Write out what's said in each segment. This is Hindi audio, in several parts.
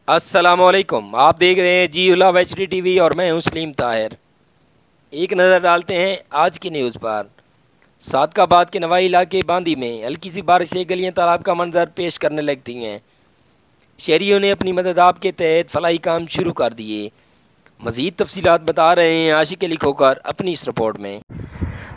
अस्सलामुअलैकुम। आप देख रहे हैं जी उलाव HD TV और मैं हूं सलीम ताहिर। एक नज़र डालते हैं आज की न्यूज़ पर। सादकाबाद के नवाई इलाके बांदी में हल्की सी बारिश से गलियां तालाब का मंजर पेश करने लगती हैं। शहरियों ने अपनी मदद के तहत फलाही काम शुरू कर दिए। मज़ीद तफसीलात बता रहे हैं आशिक अली खोकर अपनी इस रिपोर्ट में।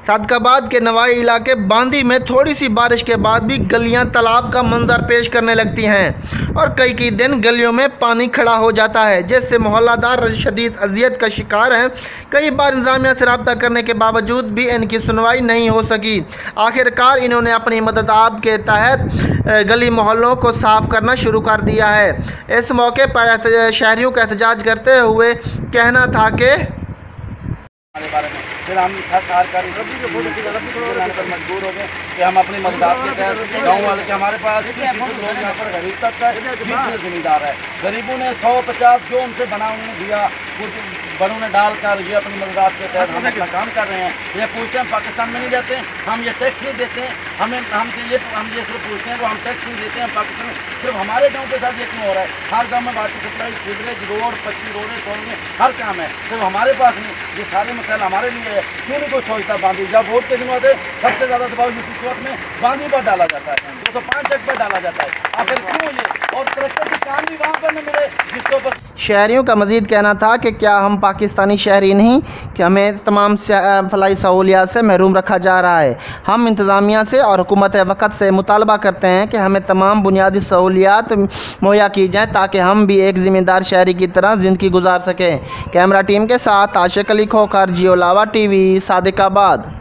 सादकाबाद के नवाई इलाके बांदी में थोड़ी सी बारिश के बाद भी गलियां तालाब का मंजर पेश करने लगती हैं और कई दिन गलियों में पानी खड़ा हो जाता है, जिससे मोहल्लादार शदीद अजियत का शिकार हैं। कई बार इंतजामिया से रब्ता करने के बावजूद भी इनकी सुनवाई नहीं हो सकी। आखिरकार इन्होंने अपनी मदद के तहत गली मोहल्लों को साफ करना शुरू कर दिया है। इस मौके पर शहरियों का एहतजाज करते हुए कहना था कि फिर हम मजबूर हो गए कि हम अपनी मदद के तहत गाँव वाले के हमारे पास लोग यहाँ पर गरीब तक का 20 जमींदार है। गरीबों ने 150 जो उनसे बना उन्होंने दिया, कुछ बड़ों ने डालकर ये अपनी मदद के तहत हम अपना काम कर रहे हैं। ये पूछते हैं हम पाकिस्तान में नहीं रहते, हम ये टैक्स नहीं देते हैं, हम ये सिर्फ पूछते हैं वो हम टैक्स नहीं देते हैं पाकिस्तान में। सिर्फ हमारे गाँव के साथ ये क्यों हो रहा है? हर गाँव में वाटर सप्लाई, सीवरेज, रोड, पक्की रोडें, सड़कें, हर काम है, सिर्फ हमारे पास नहीं। ये सारे मसाइल हमारे लिए है। क्यों नहीं कोई सोचता? बांदी जब वोट के दिन होते सबसे ज़्यादा दबाव इस वक्त में बांदी पर डाला जाता है, 205 तक पर डाला जाता है। आखिर क्यों ये? और कलेक्टर के काम भी वहाँ पर न मिले जिसके ऊपर शहरियों का मज़ीद कहना था कि क्या हम पाकिस्तानी शहरी नहीं कि हमें तमाम फलाई सहूलियात से महरूम रखा जा रहा है। हम इंतज़ामिया से और हुकूमत वक़्त से मुतालबा करते हैं कि हमें तमाम बुनियादी सहूलियात मुहैया की जाएँ ताकि हम भी एक ज़िम्मेदार शहरी की तरह ज़िंदगी गुजार सकें। कैमरा टीम के साथ आशिक अली खोकर, जियो लावा TV, सादिकाबाद।